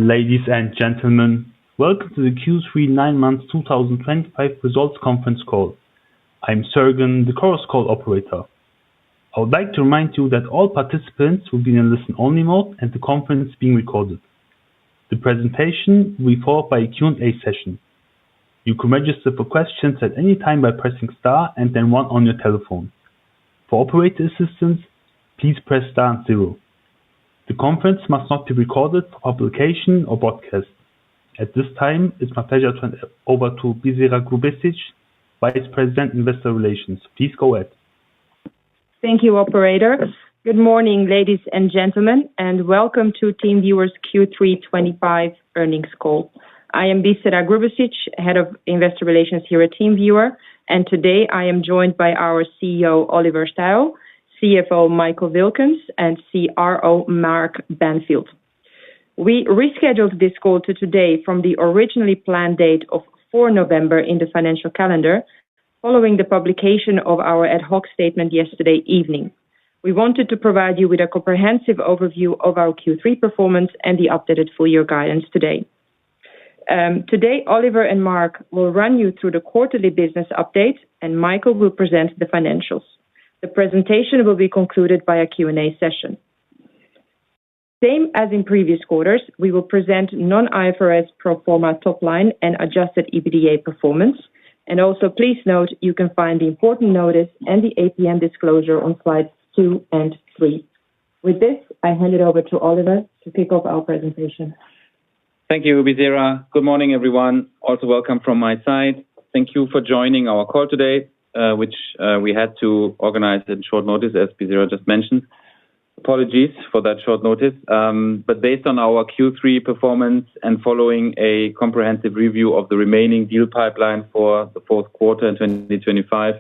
Ladies and gentlemen, welcome to the Q3 9 months 2025 results conference call. I'm Sergen, the Chorus Call operator. I would like to remind you that all participants will be in listen-only mode and the conference is being recorded. The presentation will be followed by a Q&A session. You can register for questions at any time by pressing star and then 1 on your telephone. For operator assistance, please press star and 0. The conference must not be recorded for publication or broadcast. At this time, it's my pleasure to hand over to Bisera Grubesic, Vice President, Investor Relations. Please go ahead. Thank you, Operator. Good morning, ladies and gentlemen, and welcome to TeamViewer's Q3 25 earnings call. I am Bisera Grubesic, Head of Investor Relations here at TeamViewer, and today I am joined by our CEO, Oliver Stijl, CFO Michael Wilkens, and CRO Mark Banfield. We rescheduled this call to today from the originally planned date of 4 November in the financial calendar, following the publication of our ad hoc statement yesterday evening. We wanted to provide you with a comprehensive overview of our Q3 performance and the updated full-year guidance today. Today, Oliver and Mark will run you through the quarterly business update, and Michael will present the financials. The presentation will be concluded by a Q&A session. Same as in previous quarters, we will present non-IFRS pro forma top line and adjusted EBITDA performance. And also, please note you can find the important notice and the APM disclosure on slides 2 and 3. With this, I hand it over to Oliver to kick off our presentation. Thank you, Bisera. Good morning, everyone. Also, welcome from my side. Thank you for joining our call today, which we had to organize in short notice, as Bisera just mentioned. Apologies for that short notice. But based on our Q3 performance and following a comprehensive review of the remaining deal pipeline for the fourth quarter in 2025,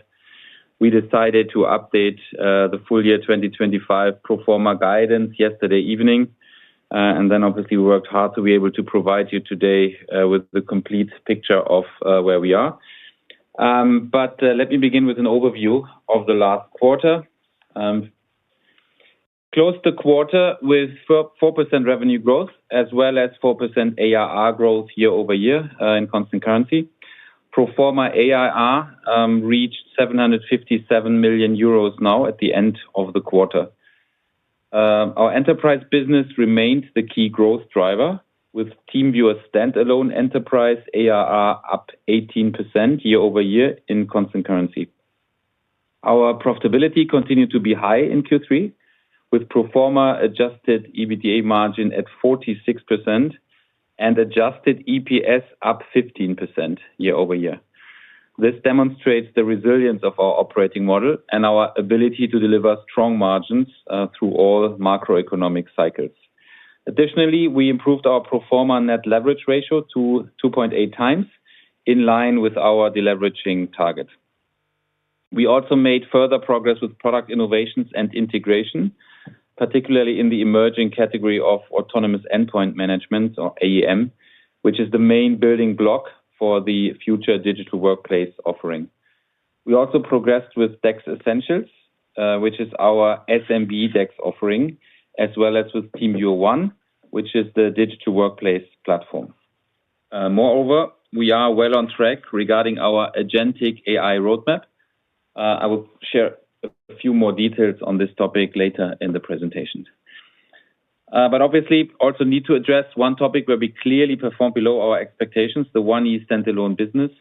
we decided to update the full year 2025 pro forma guidance yesterday evening. And then obviously we worked hard to be able to provide you today with the complete picture of where we are. But let me begin with an overview of the last quarter. Closed the quarter with 4% revenue growth, as well as 4% ARR growth year over year in constant currency. Pro forma ARR reached 757 million euros now at the end of the quarter. Our enterprise business remained the key growth driver, with TeamViewer standalone enterprise ARR up 18% year over year in constant currency. Our profitability continued to be high in Q3, with pro forma adjusted EBITDA margin at 46% and adjusted EPS up 15% year over year. This demonstrates the resilience of our operating model and our ability to deliver strong margins through all macroeconomic cycles. Additionally, we improved our pro forma net leverage ratio to 2.8 times, in line with our deleveraging target. We also made further progress with product innovations and integration, particularly in the emerging category of autonomous endpoint management, or AEM, which is the main building block for the future digital workplace offering. We also progressed with DEX Essentials, which is our SMB DEX offering, as well as with TeamViewer One, which is the digital workplace platform. Moreover, we are well on track regarding our agentic AI roadmap. I will share a few more details on this topic later in the presentation. But obviously, also need to address one topic where we clearly performed below our expectations, the 1E standalone business.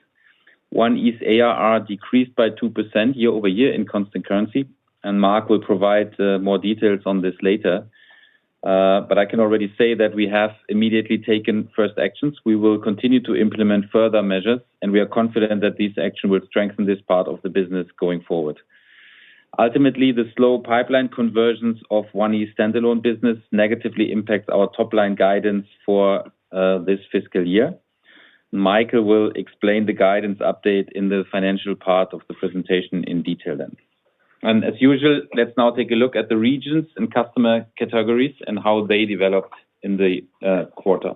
1E's ARR decreased by 2% year over year in constant currency, and Mark will provide more details on this later. But I can already say that we have immediately taken first actions. We will continue to implement further measures, and we are confident that these actions will strengthen this part of the business going forward. Ultimately, the slow pipeline conversions of 1E standalone business negatively impacts our top-line guidance for this fiscal year. Michael will explain the guidance update in the financial part of the presentation in detail then. And as usual, let's now take a look at the regions and customer categories and how they developed in the quarter.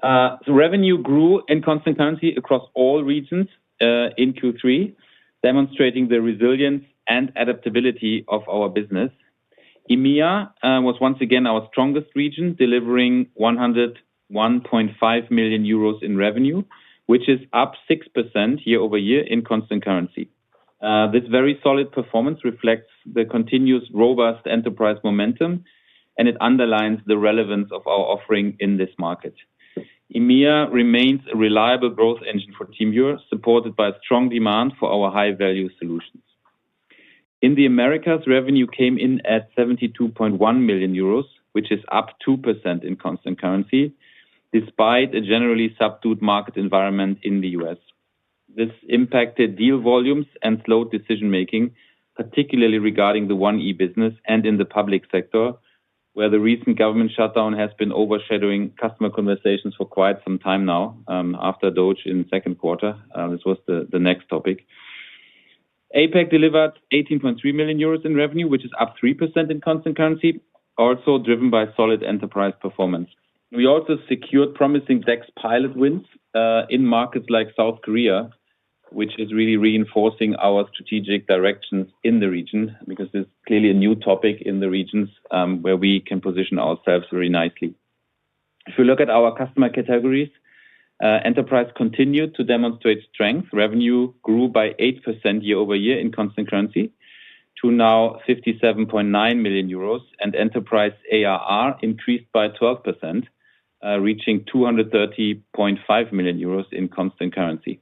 So revenue grew in constant currency across all regions in Q3, demonstrating the resilience and adaptability of our business. EMEA was once again our strongest region, delivering 101.5 million euros in revenue, which is up 6% year-over-year in constant currency. This very solid performance reflects the continuous robust enterprise momentum, and it underlines the relevance of our offering in this market. EMEA remains a reliable growth engine for TeamViewer, supported by strong demand for our high-value solutions. In the Americas, revenue came in at 72.1 million euros, which is up 2% in constant currency, despite a generally subdued market environment in the US. This impacted deal volumes and slowed decision-making, particularly regarding the 1E business and in the public sector, where the recent government shutdown has been overshadowing customer conversations for quite some time now. After Doge in the second quarter, this was the next topic. APAC delivered 18.3 million euros in revenue, which is up 3% in constant currency, also driven by solid enterprise performance. We also secured promising DEX pilot wins in markets like South Korea, which is really reinforcing our strategic directions in the region, because it's clearly a new topic in the regions where we can position ourselves very nicely. If you look at our customer categories, enterprise continued to demonstrate strength. Revenue grew by 8% year-over-year in constant currency to now 57.9 million euros, and enterprise ARR increased by 12%, reaching 230.5 million euros in constant currency.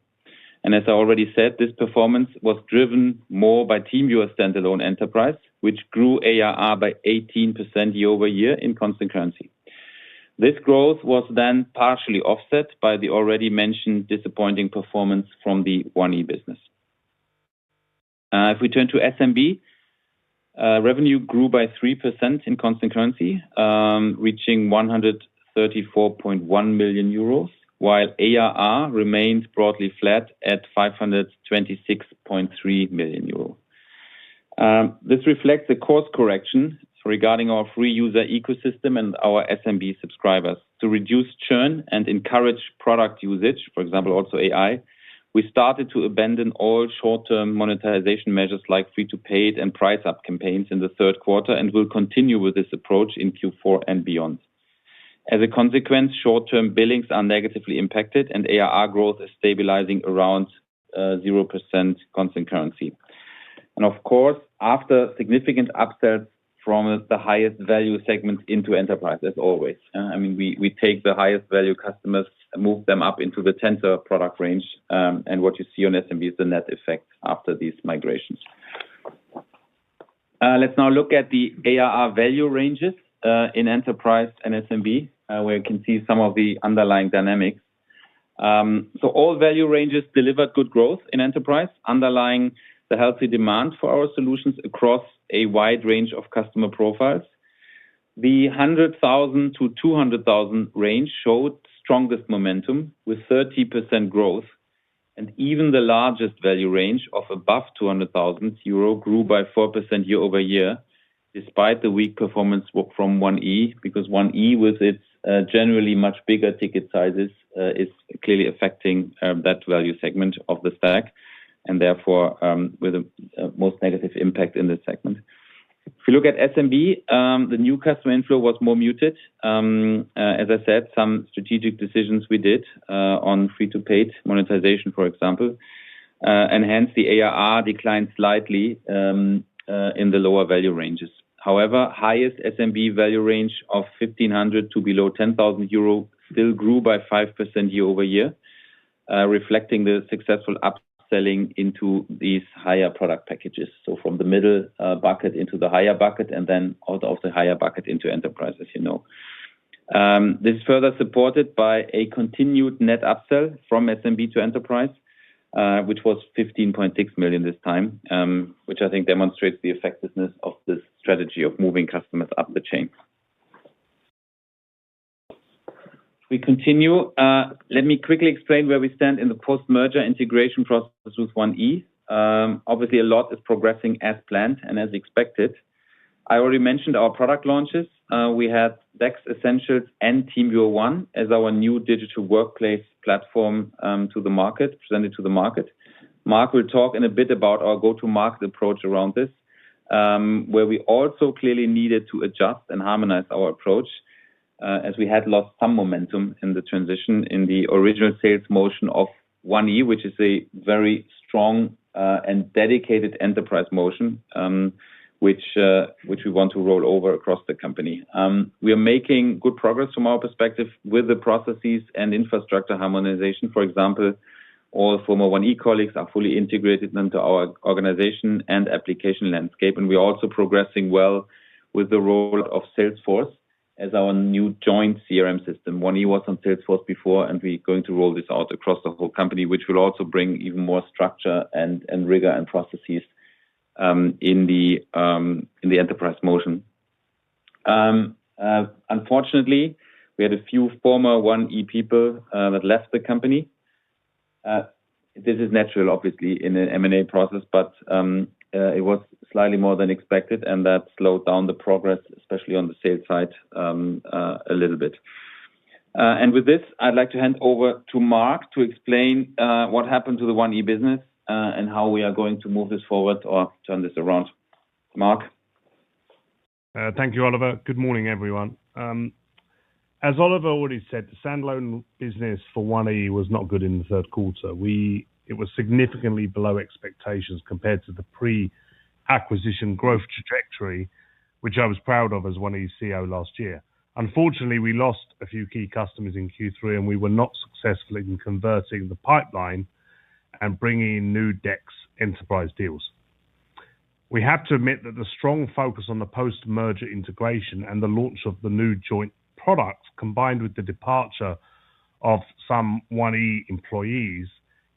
And as I already said, this performance was driven more by TeamViewer standalone enterprise, which grew ARR by 18% year-over-year in constant currency. This growth was then partially offset by the already mentioned disappointing performance from the 1E business. If we turn to SMB, revenue grew by 3% in constant currency, reaching 134.1 million euros, while ARR remained broadly flat at 526.3 million euros. This reflects a course correction regarding our free user ecosystem and our SMB subscribers. To reduce churn and encourage product usage, for example, also AI, we started to abandon all short-term monetization measures like free-to-paid and price-up campaigns in the third quarter, and will continue with this approach in Q4 and beyond. As a consequence, short-term billings are negatively impacted, and ARR growth is stabilizing around 0% constant currency. And of course, after significant upsells from the highest value segments into enterprise, as always. We take the highest value customers and move them up into the Tensor product range, and what you see on SMB is the net effect after these migrations. Let's now look at the ARR value ranges in enterprise and SMB, where you can see some of the underlying dynamics. So all value ranges delivered good growth in enterprise, underlying the healthy demand for our solutions across a wide range of customer profiles. The 100,000 to 200,000 range showed strongest momentum with 30% growth, and even the largest value range of above 200,000 euro grew by 4% year-over-year, despite the weak performance from 1E, because 1E with its generally much bigger ticket sizes is clearly affecting that value segment of the stack, and therefore with a most negative impact in this segment. If you look at SMB, the new customer inflow was more muted. As I said, some strategic decisions we did on free-to-paid monetization, for example, and hence the ARR declined slightly in the lower value ranges. However, highest SMB value range of 1,500 to below 10,000 euro still grew by 5% year-over-year, reflecting the successful upselling into these higher product packages. So from the middle bucket into the higher bucket, and then out of the higher bucket into enterprise, as you know. This is further supported by a continued net upsell from SMB to enterprise, which was 15.6 million this time, which I think demonstrates the effectiveness of this strategy of moving customers up the chain. We continue. Let me quickly explain where we stand in the post-merger integration process with 1E. Obviously, a lot is progressing as planned and as expected. I already mentioned our product launches. We had DEX Essentials and TeamViewer One as our new digital workplace platform presented to the market. Mark will talk in a bit about our go-to-market approach around this. where we also clearly needed to adjust and harmonize our approach, as we had lost some momentum in the transition in the original sales motion of 1E, which is a very strong and dedicated enterprise motion, which we want to roll over across the company. We are making good progress from our perspective with the processes and infrastructure harmonization. For example, all former 1E colleagues are fully integrated into our organization and application landscape, and we're also progressing well with the role of Salesforce as our new joint CRM system. 1E was on Salesforce before, and we're going to roll this out across the whole company, which will also bring even more structure and rigor and processes in the enterprise motion. Unfortunately, we had a few former 1E people that left the company. This is natural, obviously, in an M&A process, but it was slightly more than expected, and that slowed down the progress, especially on the sales side, a little bit. And with this, I'd like to hand over to Mark to explain what happened to the 1E business and how we are going to move this forward or turn this around. Mark? Thank you, Oliver. Good morning, everyone. As Oliver already said, the standalone business for 1E was not good in the third quarter. It was significantly below expectations compared to the pre-acquisition growth trajectory, which I was proud of as 1E's CEO last year. Unfortunately, we lost a few key customers in Q3, and we were not successful in converting the pipeline and bringing in new DEX enterprise deals. We have to admit that the strong focus on the post-merger integration and the launch of the new joint products, combined with the departure of some 1E employees,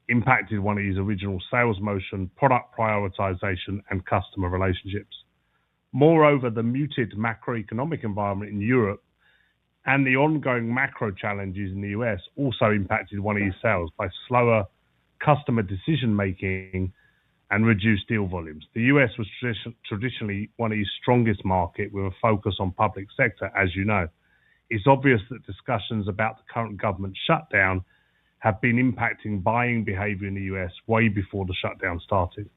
impacted 1E's original sales motion, product prioritization, and customer relationships. Moreover, the muted macroeconomic environment in Europe and the ongoing macro challenges in the US also impacted 1E's sales by slower customer decision-making and reduced deal volumes. The US was traditionally 1E's strongest market with a focus on public sector, as you know. It's obvious that discussions about the current government shutdown have been impacting buying behavior in the US way before the shutdown started.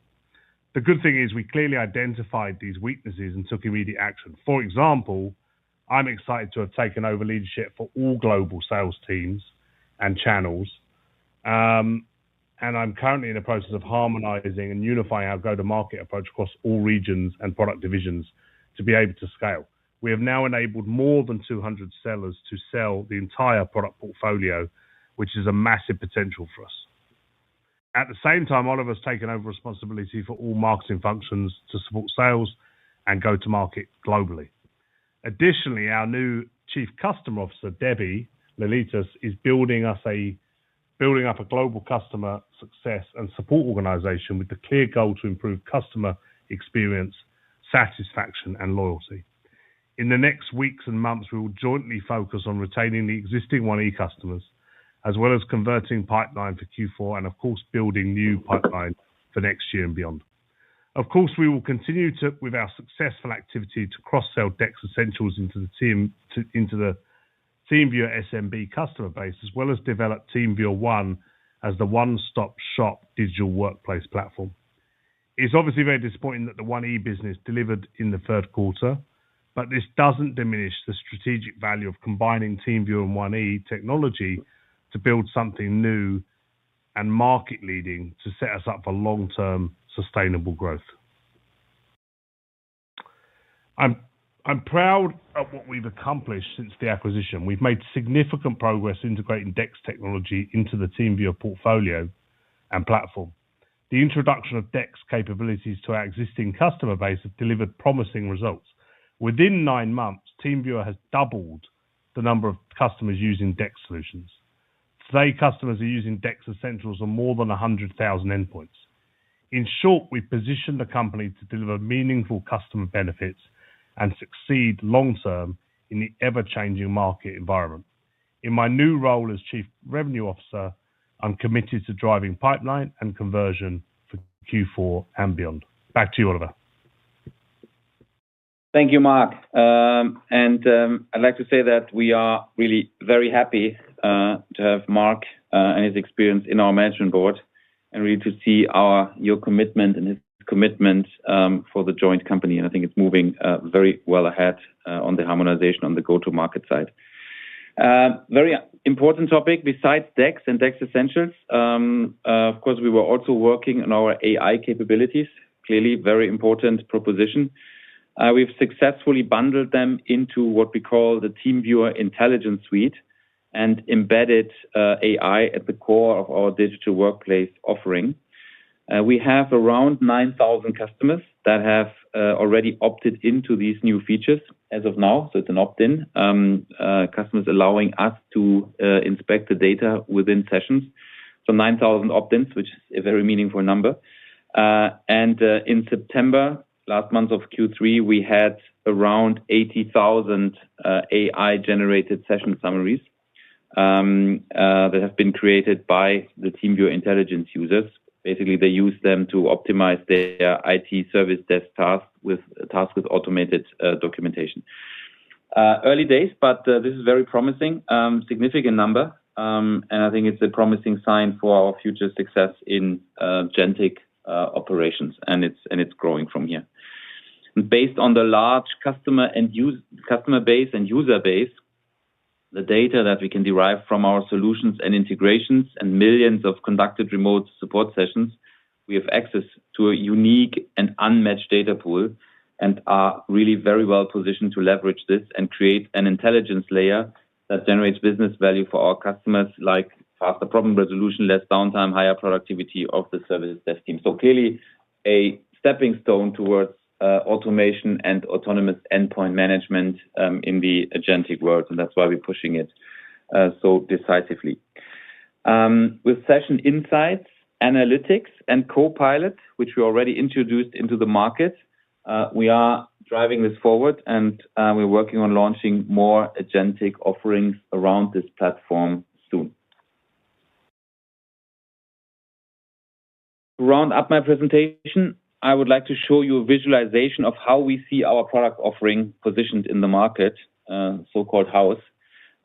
The good thing is we clearly identified these weaknesses and took immediate action. For example, I'm excited to have taken over leadership for all global sales teams and channels, and I'm currently in the process of harmonizing and unifying our go-to-market approach across all regions and product divisions to be able to scale. We have now enabled more than 200 sellers to sell the entire product portfolio, which is a massive potential for us. At the same time, Oliver's taken over responsibility for all marketing functions to support sales and go-to-market globally. Additionally, our new Chief Customer Officer, Debbie Lelitas, is building up a global customer success and support organization with the clear goal to improve customer experience, satisfaction, and loyalty. In the next weeks and months, we will jointly focus on retaining the existing 1E customers, as well as converting pipeline for Q4 and, of course, building new pipeline for next year and beyond. Of course, we will continue with our successful activity to cross-sell DEX Essentials into the TeamViewer SMB customer base, as well as develop TeamViewer One as the one-stop shop digital workplace platform. It's obviously very disappointing that the 1E business delivered in the third quarter, but this doesn't diminish the strategic value of combining TeamViewer and 1E technology to build something new and market-leading to set us up for long-term sustainable growth. I'm proud of what we've accomplished since the acquisition. We've made significant progress integrating DEX technology into the TeamViewer portfolio and platform. The introduction of DEX capabilities to our existing customer base have delivered promising results. Within 9 months, TeamViewer has doubled the number of customers using DEX solutions. Today, customers are using DEX Essentials on more than 100,000 endpoints. In short, we've positioned the company to deliver meaningful customer benefits and succeed long-term in the ever-changing market environment. In my new role as Chief Revenue Officer, I'm committed to driving pipeline and conversion for Q4 and beyond. Back to you, Oliver. Thank you, Mark. I'd like to say that we are really very happy to have Mark and his experience in our management board, and really to see your commitment and his commitment for the joint company. And I think it's moving very well ahead on the harmonization on the go-to-market side. Very important topic besides DEX and DEX Essentials. Of course, we were also working on our AI capabilities. Clearly, very important proposition. We've successfully bundled them into what we call the TeamViewer Intelligence Suite and embedded AI at the core of our digital workplace offering. We have around 9,000 customers that have already opted into these new features as of now. So it's an opt-in. Customers allowing us to inspect the data within sessions. So 9,000 opt-ins, which is a very meaningful number. And in September, last month of Q3, we had around 80,000 AI-generated session summaries that have been created by the TeamViewer Intelligence users. Basically, they use them to optimize their IT service desk tasks with automated documentation. Early days, but this is very promising, significant number, and I think it's a promising sign for our future success in agentic operations, and it's growing from here. And based on the large customer base and user base, the data that we can derive from our solutions and integrations and millions of conducted remote support sessions, we have access to a unique and unmatched data pool and are really very well positioned to leverage this and create an intelligence layer that generates business value for our customers, like faster problem resolution, less downtime, higher productivity of the service desk team. So clearly a stepping stone towards automation and autonomous endpoint management in the agentic world, and that's why we're pushing it so decisively. With Session Insights, Analytics, and Copilot, which we already introduced into the market, we are driving this forward, and we're working on launching more agentic offerings around this platform soon. To round up my presentation, I would like to show you a visualization of how we see our product offering positioned in the market, so-called house.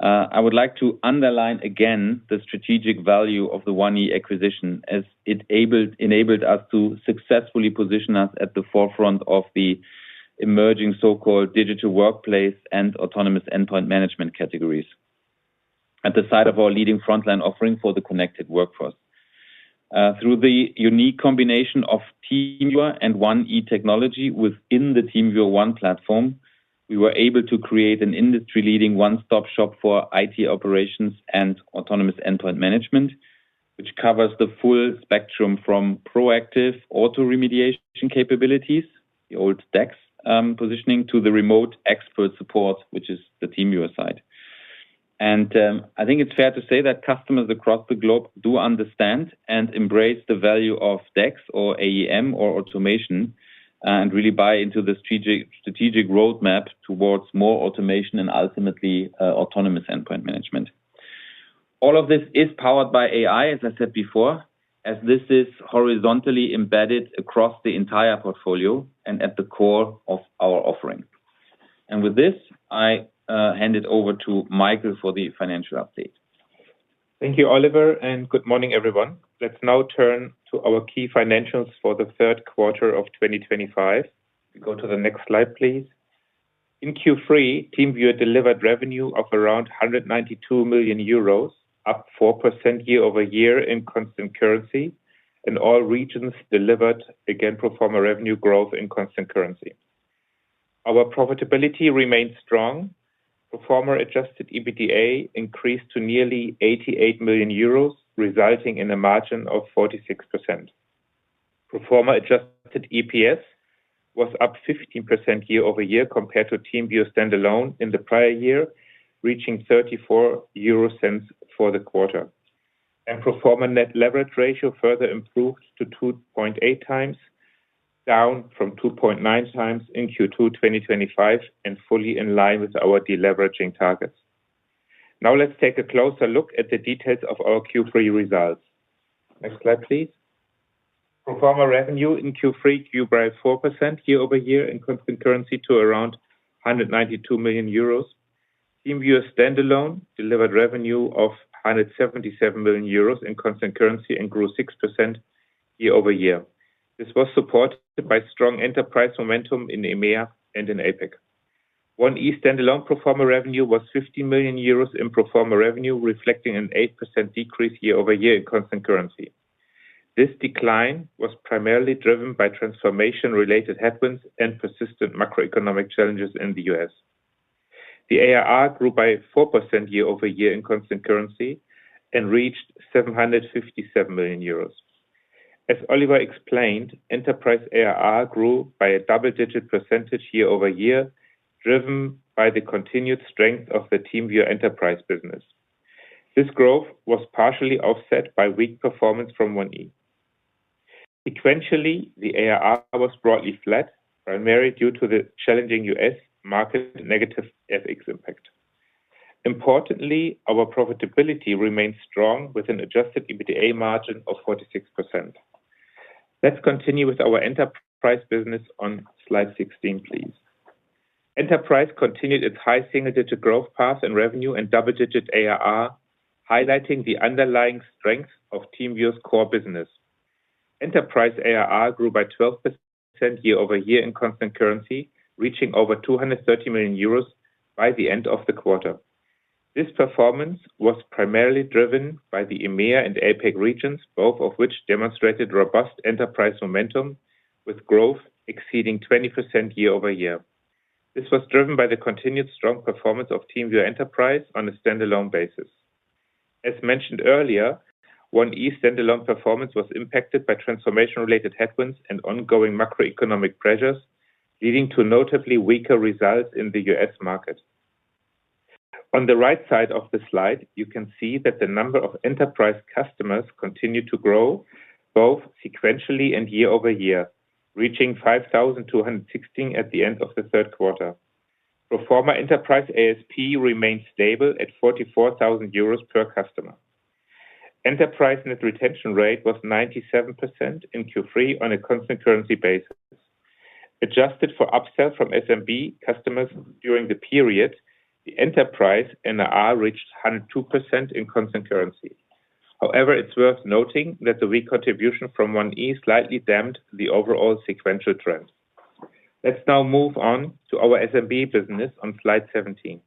I would like to underline again the strategic value of the 1E acquisition, as it enabled us to successfully position us at the forefront of the emerging so-called digital workplace and autonomous endpoint management categories, at the side of our leading frontline offering for the connected workforce. Through the unique combination of TeamViewer and 1E technology within the TeamViewer One platform, we were able to create an industry-leading one-stop shop for IT operations and autonomous endpoint management, which covers the full spectrum from proactive auto-remediation capabilities, the old DEX positioning, to the remote expert support, which is the TeamViewer side. And I think it's fair to say that customers across the globe do understand and embrace the value of DEX or AEM or automation, and really buy into the strategic roadmap towards more automation and ultimately autonomous endpoint management. All of this is powered by AI, as I said before, as this is horizontally embedded across the entire portfolio and at the core of our offering. And with this, I hand it over to Michael for the financial update. Thank you, Oliver, and good morning, everyone. Let's now turn to our key financials for the third quarter of 2025. We go to the next slide, please. In Q3, TeamViewer delivered revenue of around 192 million euros, up 4% year-over-year in constant currency, and all regions delivered, again, pro forma revenue growth in constant currency. Our profitability remained strong. Pro forma adjusted EBITDA increased to nearly 88 million euros, resulting in a margin of 46%. Pro forma adjusted EPS was up 15% year-over-year compared to TeamViewer standalone in the prior year, reaching 0.34 for the quarter. And pro forma net leverage ratio further improved to 2.8 times, down from 2.9 times in Q2 2025 and fully in line with our deleveraging targets. Now let's take a closer look at the details of our Q3 results. Next slide, please. Pro forma revenue in Q3 grew by 4% year-over-year in constant currency to around 192 million euros. TeamViewer standalone delivered revenue of 177 million euros in constant currency and grew 6% year-over-year. This was supported by strong enterprise momentum in EMEA and in APAC. 1E standalone pro forma revenue was 50 million euros in pro forma revenue, reflecting an 8% decrease year-over-year in constant currency. This decline was primarily driven by transformation-related headwinds and persistent macroeconomic challenges in the US. The ARR grew by 4% year-over-year in constant currency and reached 757 million euros. As Oliver explained, enterprise ARR grew by a double-digit percentage year-over-year, driven by the continued strength of the TeamViewer enterprise business. This growth was partially offset by weak performance from 1E. Sequentially, the ARR was broadly flat, primarily due to the challenging US market negative FX impact. Importantly, our profitability remains strong with an adjusted EBITDA margin of 46%. Let's continue with our enterprise business on slide 16, please. Enterprise continued its high single-digit growth path in revenue and double-digit ARR, highlighting the underlying strength of TeamViewer's core business. Enterprise ARR grew by 12% year-over-year in constant currency, reaching over 230 million euros by the end of the quarter. This performance was primarily driven by the EMEA and APAC regions, both of which demonstrated robust enterprise momentum, with growth exceeding 20% year-over-year. This was driven by the continued strong performance of TeamViewer Enterprise on a standalone basis. As mentioned earlier, 1E standalone performance was impacted by transformation-related headwinds and ongoing macroeconomic pressures, leading to notably weaker results in the US market. On the right side of the slide, you can see that the number of enterprise customers continued to grow, both sequentially and year-over-year, reaching 5,216 at the end of the third quarter. Pro forma enterprise ASP remained stable at 44,000 euros per customer. Enterprise net retention rate was 97% in Q3 on a constant currency basis. Adjusted for upsell from SMB customers during the period, the enterprise NRR reached 102% in constant currency. However, it's worth noting that the weak contribution from 1E slightly damped the overall sequential trend. Let's now move on to our SMB business on slide 17.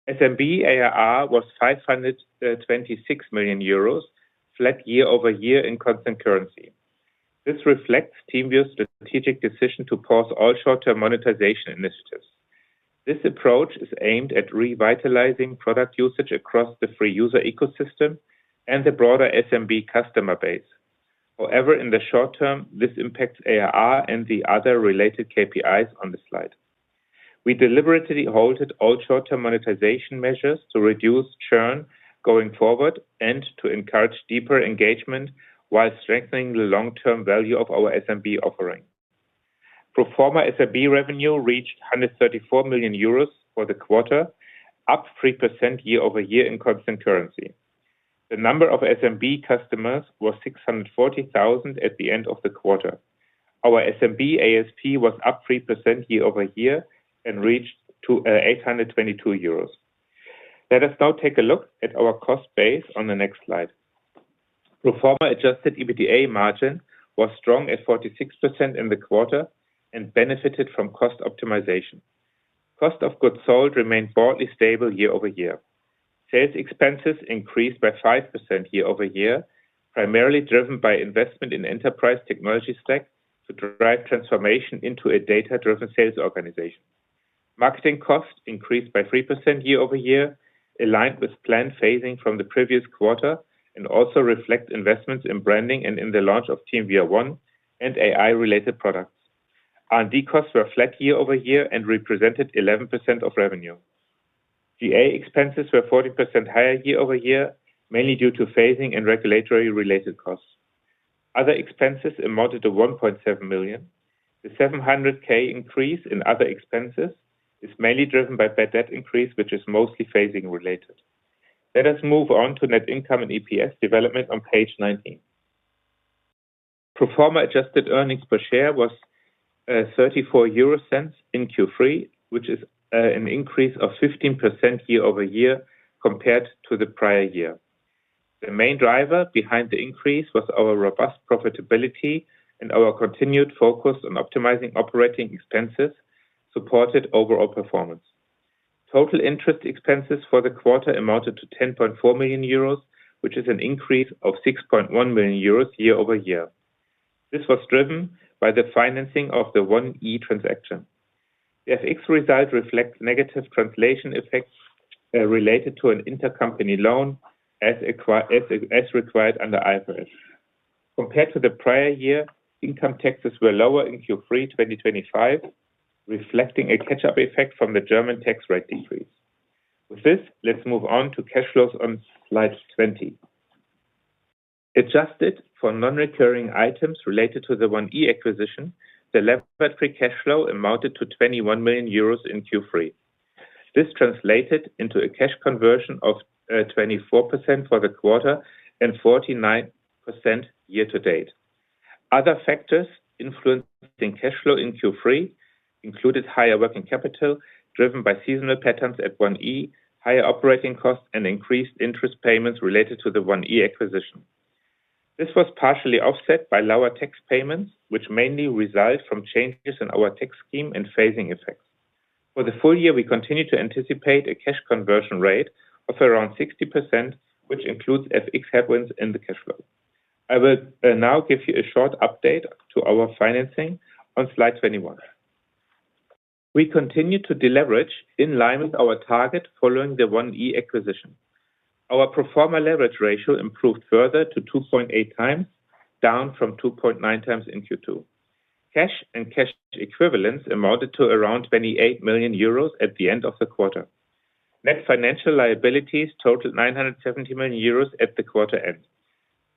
SMB ARR was 526 million euros, flat year-over-year in constant currency. This reflects TeamViewer's strategic decision to pause all short-term monetization initiatives. This approach is aimed at revitalizing product usage across the free user ecosystem and the broader SMB customer base. However, in the short term, this impacts ARR and the other related KPIs on the slide. We deliberately halted all short-term monetization measures to reduce churn going forward and to encourage deeper engagement while strengthening the long-term value of our SMB offering. Pro forma SMB revenue reached 134 million euros for the quarter, up 3% year-over-year in constant currency. The number of SMB customers was 640,000 at the end of the quarter. Our SMB ASP was up 3% year-over-year and reached 822 euros. Let us now take a look at our cost base on the next slide. Pro forma adjusted EBITDA margin was strong at 46% in the quarter and benefited from cost optimization. Cost of goods sold remained broadly stable year-over-year. Sales expenses increased by 5% year-over-year, primarily driven by investment in enterprise technology stack to drive transformation into a data-driven sales organization. Marketing costs increased by 3% year-over-year, aligned with planned phasing from the previous quarter, and also reflect investments in branding and in the launch of TeamViewer One and AI-related products. R&D costs were flat year-over-year and represented 11% of revenue. GA expenses were 40% higher year-over-year, mainly due to phasing and regulatory-related costs. Other expenses amounted to 1.7 million. The 700K increase in other expenses is mainly driven by bad debt increase, which is mostly phasing related. Let us move on to net income and EPS development on page 19. Pro forma adjusted earnings per share was 34 euro cents in Q3, which is an increase of 15% year-over-year compared to the prior year. The main driver behind the increase was our robust profitability, and our continued focus on optimizing operating expenses supported overall performance. Total interest expenses for the quarter amounted to 10.4 million euros, which is an increase of 6.1 million euros year-over-year. This was driven by the financing of the 1E transaction. The FX result reflects negative translation effects related to an intercompany loan as required under IFRS. Compared to the prior year, income taxes were lower in Q3 2025, reflecting a catch-up effect from the German tax rate decrease. With this, let's move on to cash flows on slide 20. Adjusted for non-recurring items related to the 1E acquisition, the levered free cash flow amounted to 21 million euros in Q3. This translated into a cash conversion of 24% for the quarter and 49% year-to-date. Other factors influencing cash flow in Q3 included higher working capital driven by seasonal patterns at 1E, higher operating costs, and increased interest payments related to the 1E acquisition. This was partially offset by lower tax payments, which mainly result from changes in our tax scheme and phasing effects. For the full year, we continue to anticipate a cash conversion rate of around 60%, which includes FX headwinds in the cash flow. I will now give you a short update to our financing on slide 21. We continue to deleverage in line with our target following the 1E acquisition. Our pro forma leverage ratio improved further to 2.8 times, down from 2.9 times in Q2. Cash and cash equivalents amounted to around 28 million euros at the end of the quarter. Net financial liabilities totaled 970 million euros at the quarter end.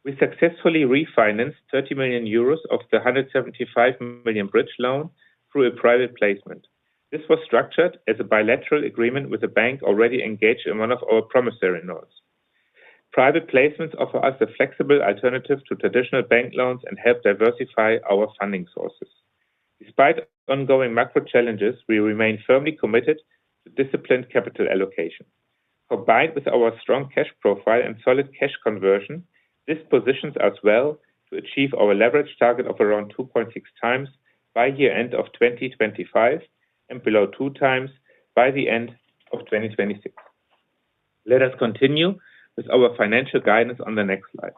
We successfully refinanced 30 million euros of the 175 million bridge loan through a private placement. This was structured as a bilateral agreement with a bank already engaged in one of our promissory notes. Private placements offer us a flexible alternative to traditional bank loans and help diversify our funding sources. Despite ongoing macro challenges, we remain firmly committed to disciplined capital allocation. Combined with our strong cash profile and solid cash conversion, this positions us well to achieve our leverage target of around 2.6 times by year-end of 2025 and below 2 times by the end of 2026. Let us continue with our financial guidance on the next slide.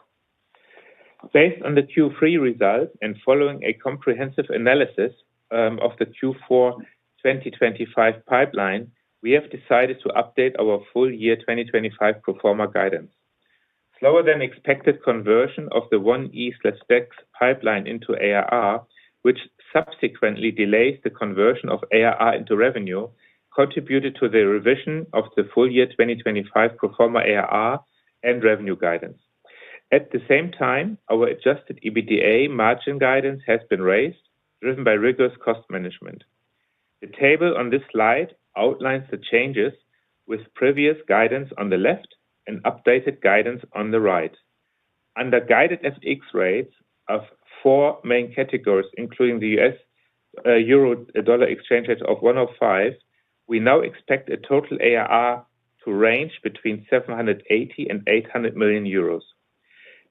Based on the Q3 results and following a comprehensive analysis of the Q4 2025 pipeline, we have decided to update our full year 2025 pro forma guidance. Slower than expected conversion of the 1E/SPEX pipeline into ARR, which subsequently delays the conversion of ARR into revenue, contributed to the revision of the full year 2025 pro forma ARR and revenue guidance. At the same time, our adjusted EBITDA margin guidance has been raised, driven by rigorous cost management. The table on this slide outlines the changes with previous guidance on the left and updated guidance on the right. Under guided FX rates of 4 main categories, including the US euro-dollar exchange rate of 1.05, we now expect a total ARR to range between 780 and 800 million euros.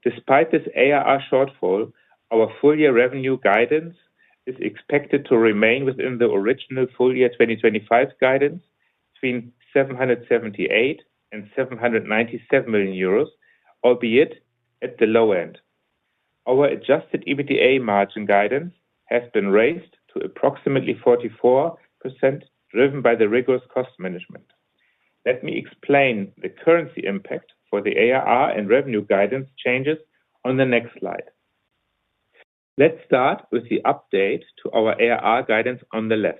Despite this ARR shortfall, our full year revenue guidance is expected to remain within the original full year 2025 guidance between 778 and 797 million euros, albeit at the low end. Our adjusted EBITDA margin guidance has been raised to approximately 44%, driven by the rigorous cost management. Let me explain the currency impact for the ARR and revenue guidance changes on the next slide. Let's start with the update to our ARR guidance on the left.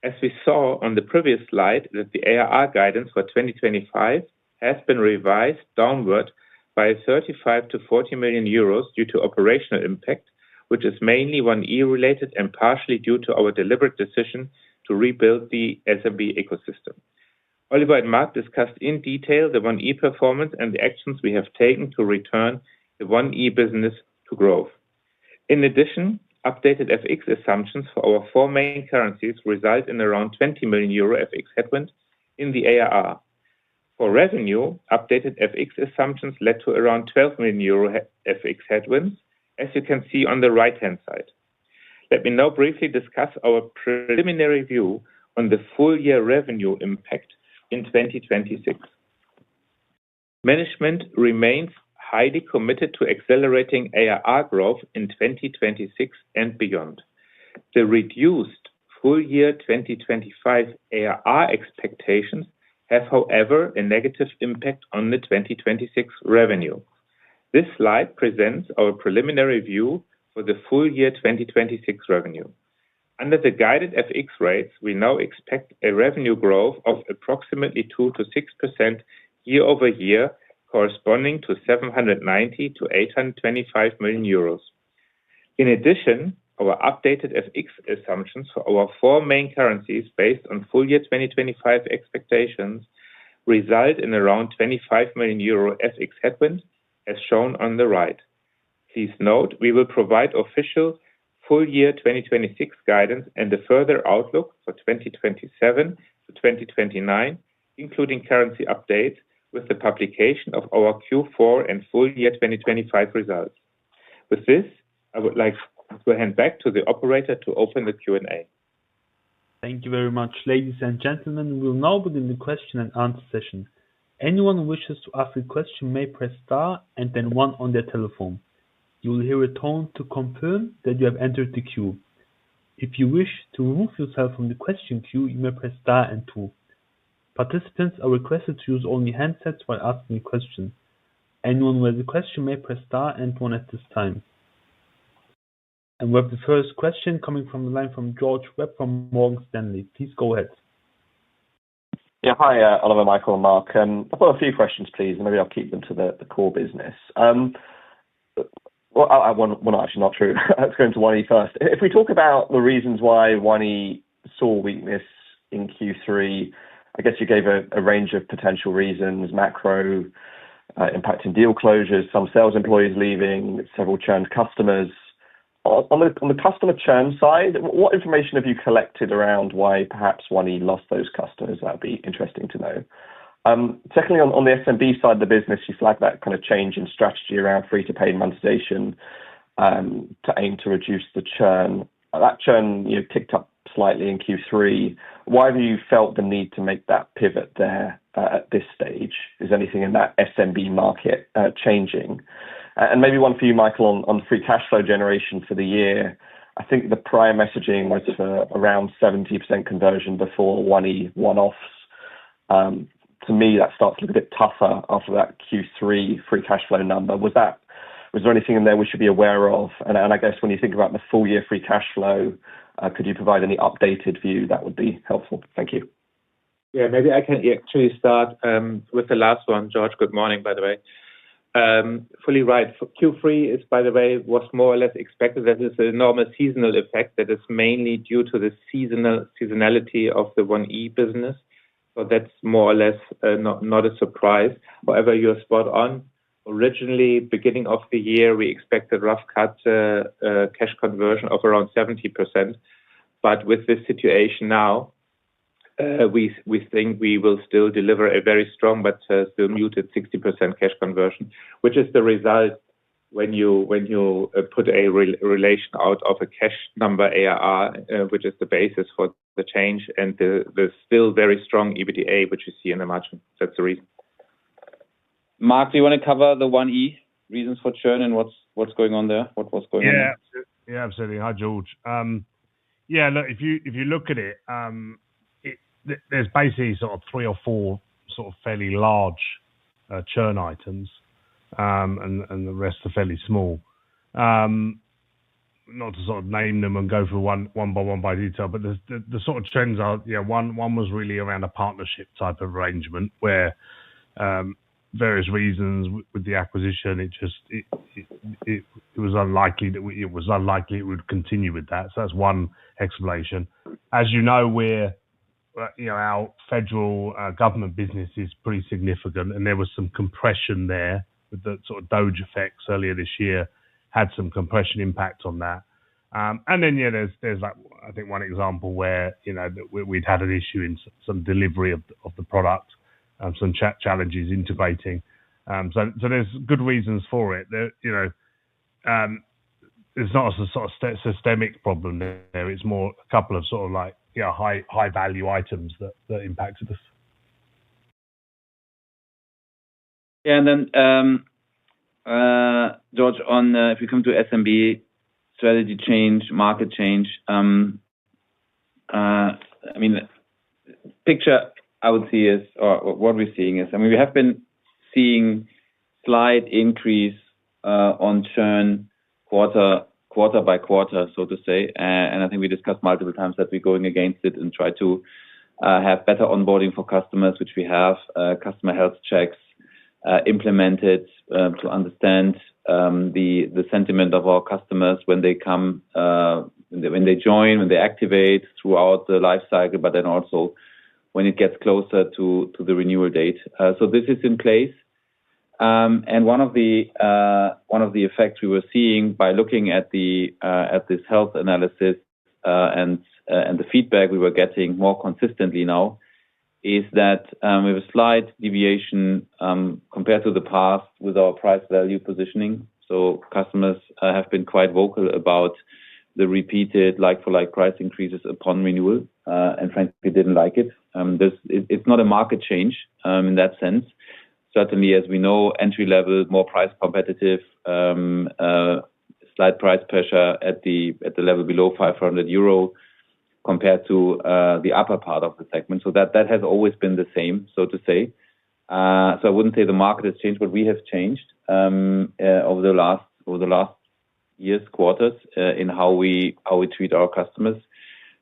As we saw on the previous slide, that the ARR guidance for 2025 has been revised downward by 35 to 40 million euros due to operational impact, which is mainly 1E related and partially due to our deliberate decision to rebuild the SMB ecosystem. Oliver and Mark discussed in detail the 1E performance and the actions we have taken to return the 1E business to growth. In addition, updated FX assumptions for our 4 main currencies result in around 20 million euro FX headwind in the ARR. For revenue, updated FX assumptions led to around 12 million euro FX headwinds as you can see on the right-hand side. Let me now briefly discuss our preliminary view on the full year revenue impact in 2026. Management remains highly committed to accelerating ARR growth in 2026 and beyond. The reduced full year 2025 ARR expectations have, however, a negative impact on the 2026 revenue. This slide presents our preliminary view for the full year 2026 revenue. Under the guided FX rates, we now expect a revenue growth of approximately 2 to 6% year-over-year, corresponding to 790 to 825 million euros. In addition, our updated FX assumptions for our four main currencies based on full year 2025 expectations result in around 25 million euro FX headwind, as shown on the right. Please note, we will provide official full year 2026 guidance and a further outlook for 2027 to 2029, including currency updates, with the publication of our Q4 and full year 2025 results. With this, I would like to hand back to the operator to open the Q&A. Thank you very much, ladies and gentlemen. We will now begin the question and answer session. Anyone who wishes to ask a question may press star and then one on their telephone. You will hear a tone to confirm that you have entered the queue. If you wish to remove yourself from the question queue, you may press star and two. Participants are requested to use only handsets while asking a question. Anyone who has a question may press star and one at this time. And we have the first question coming from the line from George Webb from Morgan Stanley. Please go ahead. Yeah, hi, Oliver, Michael, and Mark. I've got a few questions, please, and maybe I'll keep them to the core business. Well, actually not true. Let's go into 1E first. If we talk about the reasons why 1E saw weakness in Q3, I guess you gave a range of potential reasons: macro, impacting deal closures, some sales employees leaving, several churned customers. On the customer churn side, what information have you collected around why perhaps 1E lost those customers? That'd be interesting to know. Secondly, on the SMB side of the business, you flagged that kind of change in strategy around free-to-pay monetization to aim to reduce the churn. That churn ticked up slightly in Q3. Why have you felt the need to make that pivot there at this stage? Is anything in that SMB market changing? And maybe one for you, Michael, on free cash flow generation for the year. I think the prior messaging was for around 70% conversion before 1E one-offs. To me, that starts to look a bit tougher after that Q3 free cash flow number. Was there anything in there we should be aware of? And I guess when you think about the full year free cash flow, could you provide any updated view? That would be helpful. Thank you. Yeah, maybe I can actually start with the last one. George, good morning, by the way. Fully right. Q3 is, by the way, was more or less expected. That is a normal seasonal effect that is mainly due to the seasonality of the 1E business. So that's more or less not a surprise. However, you're spot on. Originally, beginning of the year, we expected rough cut cash conversion of around 70%. But with this situation now, we think we will still deliver a very strong but still muted 60% cash conversion, which is the result when you put a relation out of a cash number ARR, which is the basis for the change, and the still very strong EBITDA, which you see in the margin. That's the reason. Mark, do you want to cover the 1E reasons for churn and what's going on there? What was going on there? Yeah, absolutely. Hi, George. Yeah, look, if you look at it, there's basically sort of 3 or 4 sort of fairly large churn items, and the rest are fairly small. Not to sort of name them and go through one by detail, but the sort of trends are, one was really around a partnership type of arrangement where various reasons with the acquisition, it was unlikely it would continue with that. So that's one explanation. As you know, our federal government business is pretty significant, and there was some compression there with the sort of Doge effects earlier this year, had some compression impact on that. And then, there's like, I think one example where, we'd had an issue in some delivery of the product, some challenges integrating. So there's good reasons for it. it's not a sort of systemic problem there. It's more a couple of sort of like high value items that impacted us. Yeah, and then George, on if we come to SMB strategy change, market change, I mean, picture I would see is, or what we're seeing is, I mean, we have been seeing slight increase on churn quarter by quarter, so to say, and I think we discussed multiple times that we're going against it and try to have better onboarding for customers, which we have, customer health checks implemented to understand the sentiment of our customers when they come, when they join, when they activate throughout the life cycle, but then also when it gets closer to the renewal date. So this is in place. And one of the effects we were seeing by looking at this health analysis and the feedback we were getting more consistently now is that we have a slight deviation compared to the past with our price value positioning. So customers have been quite vocal about the repeated like-for-like price increases upon renewal, and frankly didn't like it. It's not a market change in that sense. Certainly, as we know, entry level, more price competitive, slight price pressure at the level below 500 euro compared to the upper part of the segment. So that has always been the same, so to say. So I wouldn't say the market has changed, but we have changed over the last years, quarters, in how we treat our customers.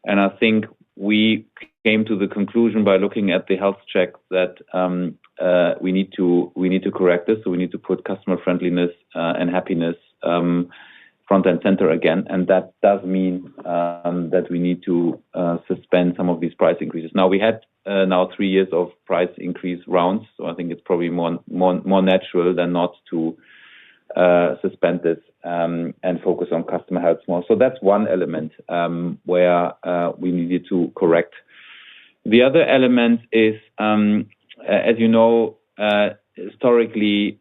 And I think we came to the conclusion by looking at the health check that we need to correct this. So we need to put customer friendliness and happiness front and center again, and that does mean that we need to suspend some of these price increases. Now we had 3 years of price increase rounds, so I think it's probably more natural than not to suspend this and focus on customer health more. So that's one element where we needed to correct. The other element is, as you know, historically,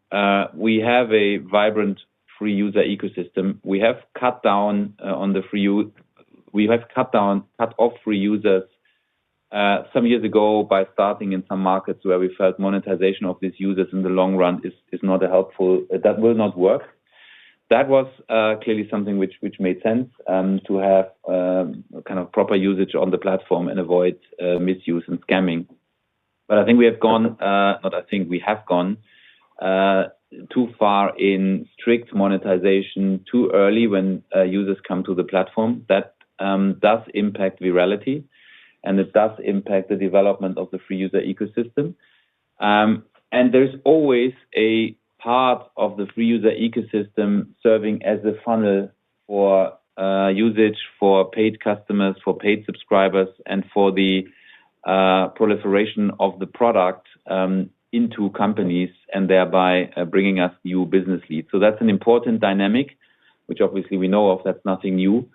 we have a vibrant free user ecosystem. We have cut down on the free use. We have cut off free users some years ago by starting in some markets where we felt monetization of these users in the long run is not helpful. That will not work. That was clearly something which made sense to have kind of proper usage on the platform and avoid misuse and scamming. But I think we have gone, we have gone too far in strict monetization too early when users come to the platform. That does impact virality, and it does impact the development of the free user ecosystem. And there's always a part of the free user ecosystem serving as a funnel for usage for paid customers, for paid subscribers, and for the proliferation of the product into companies and thereby bringing us new business leads. So that's an important dynamic, which obviously we know of. That's nothing new.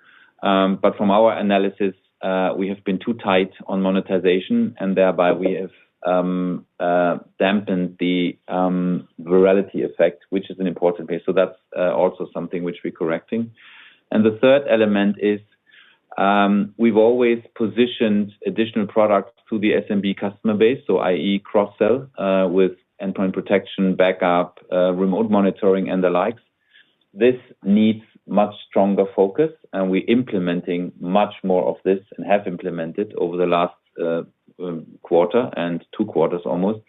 But from our analysis, we have been too tight on monetization, and thereby we have dampened the virality effect, which is an important piece. So that's also something which we're correcting. And the third element is we've always positioned additional products to the SMB customer base, so i.e. cross-sell with endpoint protection, backup, remote monitoring, and the likes. This needs much stronger focus, and we're implementing much more of this and have implemented over the last quarter and 2 quarters almost,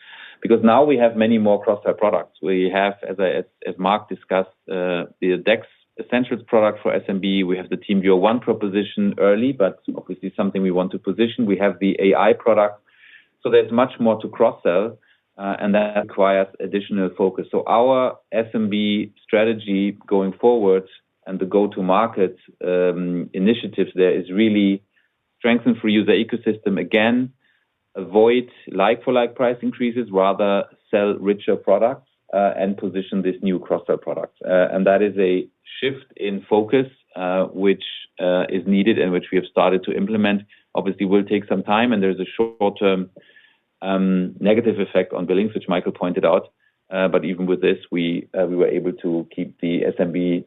because now we have many more cross-sell products. We have, as Mark discussed, the DEX Essentials product for SMB. We have the TeamViewer One proposition early, but obviously something we want to position. We have the AI product. So there's much more to cross-sell, and that requires additional focus. So our SMB strategy going forward and the go-to-market initiatives there is really strengthen free user ecosystem again, avoid like-for-like price increases, rather sell richer products and position this new cross-sell product. And that is a shift in focus which is needed and which we have started to implement. Obviously will take some time, and there's a short-term negative effect on billings, which Michael pointed out. But even with this, we were able to keep the SMB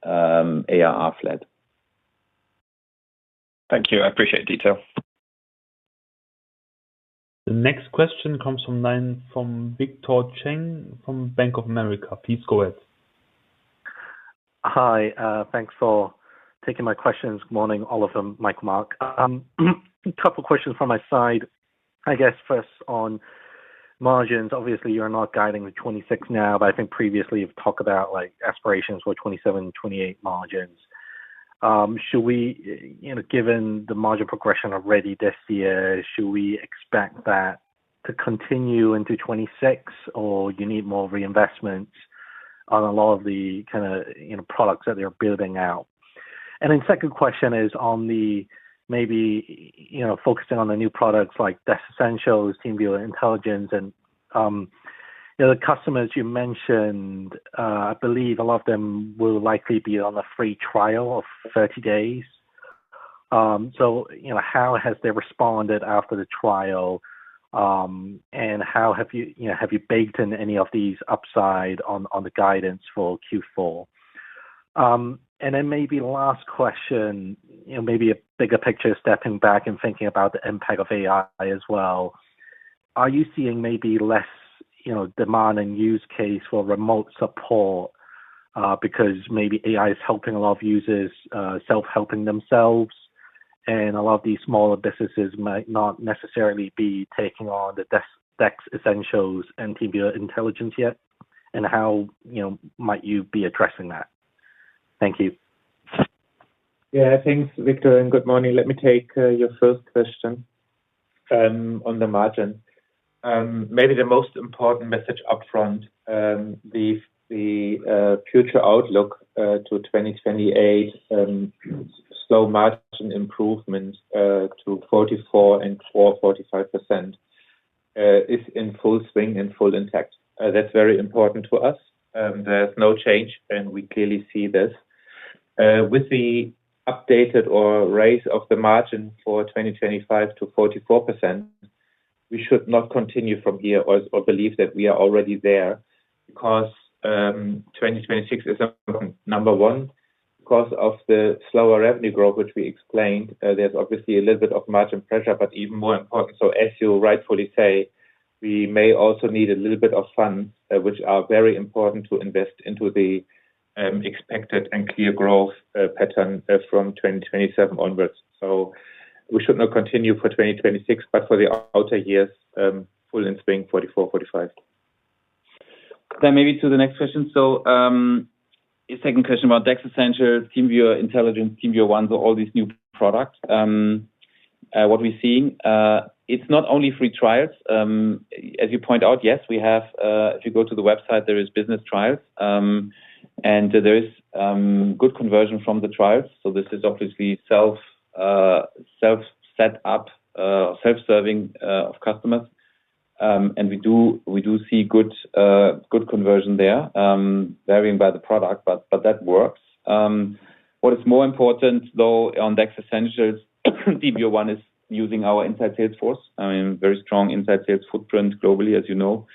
ARR flat. Thank you. I appreciate the detail. The next question comes from Victor Cheng from Bank of America. Please go ahead. Hi, thanks for taking my questions. Good morning, Oliver, Mike, Mark. A couple questions from my side. I guess first on margins. Obviously, you're not guiding the 26 now, but I think previously you've talked about like aspirations for 27, 28 margins. Should we, given the margin progression already this year, should we expect that to continue into 26, or you need more reinvestments on a lot of the kind of, products that they're building out? And then second question is on the maybe, focusing on the new products like Desk Essentials, TeamViewer Intelligence, and, the customers you mentioned, I believe a lot of them will likely be on a free trial of 30 days. So, how has they responded after the trial? And how have you baked in any of these upside on the guidance for Q4? And then maybe last question, maybe a bigger picture, stepping back and thinking about the impact of AI as well. Are you seeing maybe less, demand and use case for remote support, because maybe AI is helping a lot of users, self-helping themselves, and a lot of these smaller businesses might not necessarily be taking on the Desk Essentials and TeamViewer Intelligence yet? And how, might you be addressing that? Thank you. Yeah, thanks, Victor, and good morning. Let me take your first question on the margin. Maybe the most important message upfront, the future outlook to 2028, slow margin improvement to 44 and 45% is in full swing and full intact. That's very important to us. There's no change, and we clearly see this. With the updated or raise of the margin for 2025 to 44%, we should not continue from here or believe that we are already there, because 2026 is number one, because of the slower revenue growth, which we explained. There's obviously a little bit of margin pressure, but even more important, so as you rightfully say, we may also need a little bit of funds, which are very important to invest into the expected and clear growth pattern from 2027 onwards. So we should not continue for 2026, but for the outer years, full in swing, 44, 45. Then maybe to the next question. So, a second question about Desk Essentials, TeamViewer Intelligence, TeamViewer One, so all these new products. What we're seeing, it's not only free trials. As you point out, yes, we have, if you go to the website, there is business trials, and there is good conversion from the trials. So this is obviously self-set up, self-serving of customers. And we do see good conversion there, varying by the product, but that works. What is more important though on Desk Essentials, TeamViewer One is using our inside sales force. I mean, very strong inside sales footprint globally, as you know,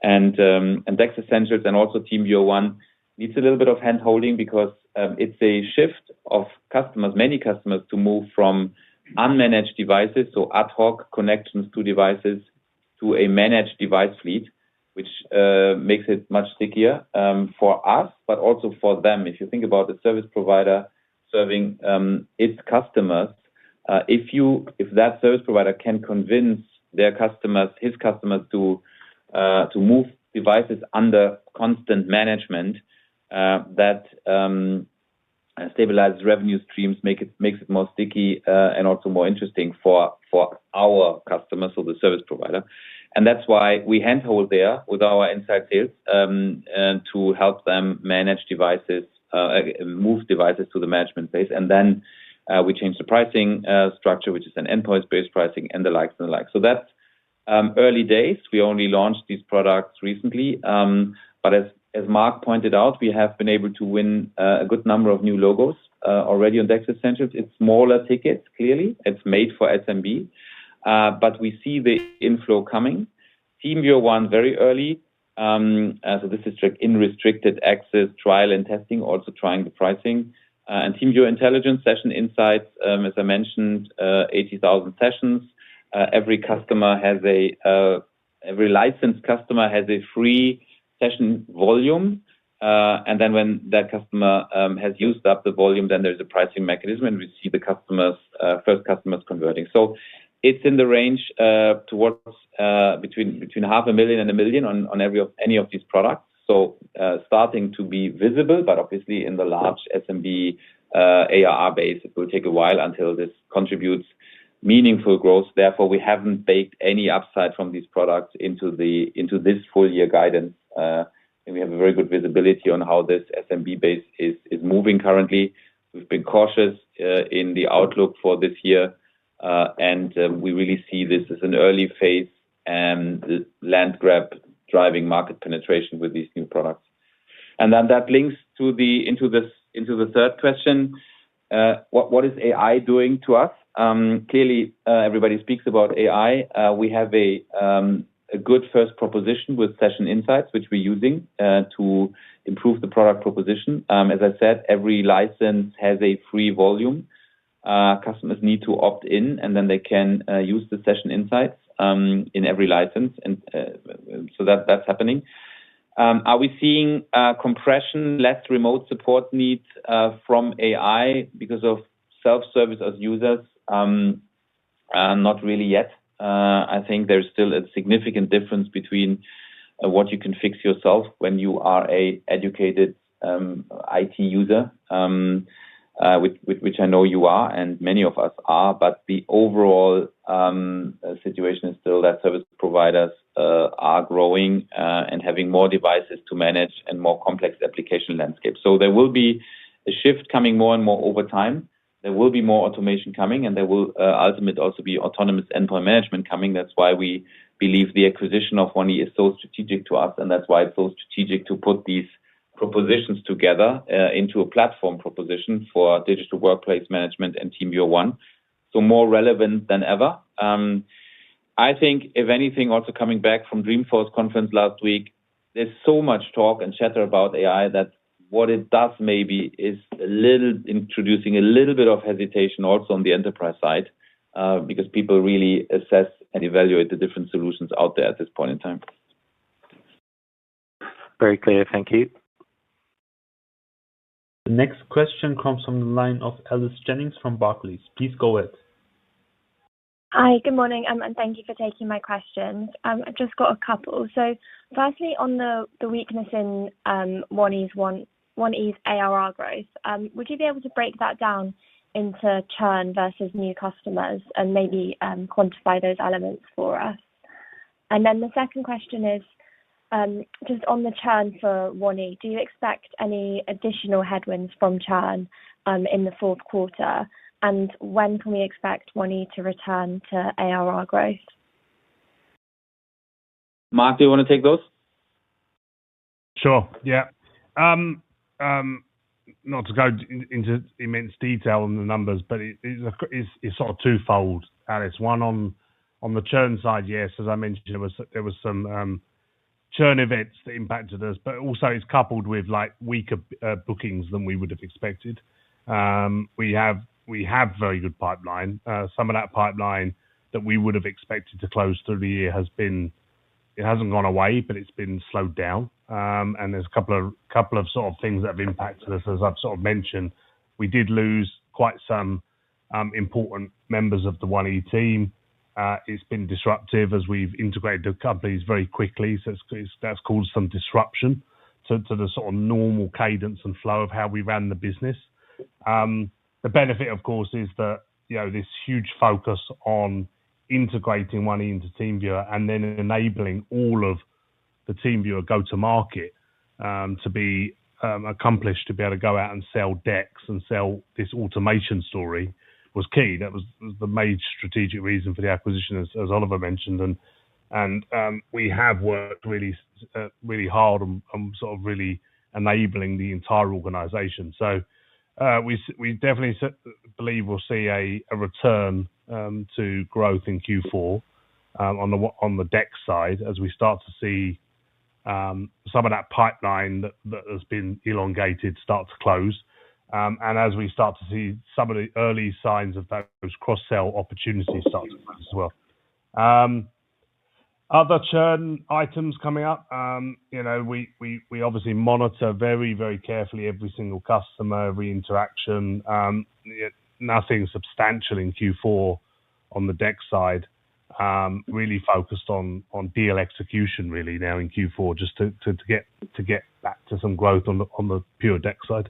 and Desk Essentials and also TeamViewer One needs a little bit of hand holding, because it's a shift of customers, many customers, to move from unmanaged devices, so ad hoc connections to devices, to a managed device fleet, which makes it much stickier for us, but also for them. If you think about the service provider serving its customers, if that service provider can convince his customers to move devices under constant management, that stabilizes revenue streams, makes it more sticky and also more interesting for our customers, so the service provider. And that's why we handhold there with our inside sales and to help them manage devices, move devices to the management base. And then we change the pricing structure, which is an endpoint-based pricing and the likes and the likes. So that's early days. We only launched these products recently. But as Mark pointed out, we have been able to win a good number of new logos already on Desk Essentials. It's smaller tickets, clearly. It's made for SMB. But we see the inflow coming. TeamViewer One, very early. So this is in restricted access, trial and testing, also trying the pricing. And TeamViewer Intelligence Session Insights, as I mentioned, 80,000 sessions. Every licensed customer has a free session volume. And then when that customer has used up the volume, then there's a pricing mechanism, and we see the first customers converting. So it's in the range towards between 500,000 and 1 million on any of these products. So starting to be visible, but obviously in the large SMB ARR base, it will take a while until this contributes meaningful growth. Therefore, we haven't baked any upside from these products into this full year guidance. And we have a very good visibility on how this SMB base is moving currently. We've been cautious in the outlook for this year, and we really see this as an early phase and land grab driving market penetration with these new products. And then that links into the third question. What is AI doing to us? Clearly, everybody speaks about AI. We have a good first proposition with Session Insights, which we're using to improve the product proposition. As I said, every license has a free volume. Customers need to opt in, and then they can use the Session Insights in every license, and so that's happening. Are we seeing compression, less remote support needs from AI because of self-service as users? Not really yet. I think there's still a significant difference between what you can fix yourself when you are a educated IT user, which I know you are, and many of us are. But the overall situation is still that service providers are growing and having more devices to manage and more complex application landscapes. So there will be a shift coming more and more over time. There will be more automation coming, and there will ultimately also be autonomous endpoint management coming. That's why we believe the acquisition of 1E is so strategic to us, and that's why it's so strategic to put these propositions together into a platform proposition for digital workplace management and TeamViewer One. So more relevant than ever. I think, if anything, also coming back from Dreamforce conference last week, there's so much talk and chatter about AI that what it does maybe is introducing a little bit of hesitation also on the enterprise side, because people really assess and evaluate the different solutions out there at this point in time. Very clear. Thank you. The next question comes from the line of Alice Jennings from Barclays. Please go ahead. Hi, good morning, and thank you for taking my questions. I've just got a couple. So firstly, on the weakness in 1E's ARR growth, would you be able to break that down into churn versus new customers and maybe quantify those elements for us? And then the second question is, just on the churn for 1E, do you expect any additional headwinds from churn in the fourth quarter? And when can we expect 1E to return to ARR growth? Mark, do you want to take those? Sure. Yeah. Not to go into immense detail on the numbers, but it's sort of twofold, Alice. One on the churn side, yes, as I mentioned, there was some churn events that impacted us, but also it's coupled with like weaker bookings than we would have expected. We have very good pipeline. Some of that pipeline that we would have expected to close through the year it hasn't gone away, but it's been slowed down. And there's a couple of sort of things that have impacted us, as I've sort of mentioned. We did lose quite some important members of the 1E team. It's been disruptive as we've integrated the companies very quickly, so that's caused some disruption to the sort of normal cadence and flow of how we ran the business. The benefit, of course, is that this huge focus on integrating 1E into TeamViewer and then enabling all of the TeamViewer go-to-market to be accomplished, to be able to go out and sell decks and sell this automation story was key. That was the major strategic reason for the acquisition, as Oliver mentioned, and we have worked really hard on sort of really enabling the entire organisation. So we definitely believe we'll see a return to growth in Q4 on the deck side as we start to see some of that pipeline that has been elongated start to close. And as we start to see some of the early signs of those cross-sell opportunities start to close as well. Other churn items coming up, we obviously monitor very, very carefully every single customer, every interaction. Nothing substantial in Q4 on the deck side. Really focused on deal execution really now in Q4, just to get back to some growth on the pure deck side.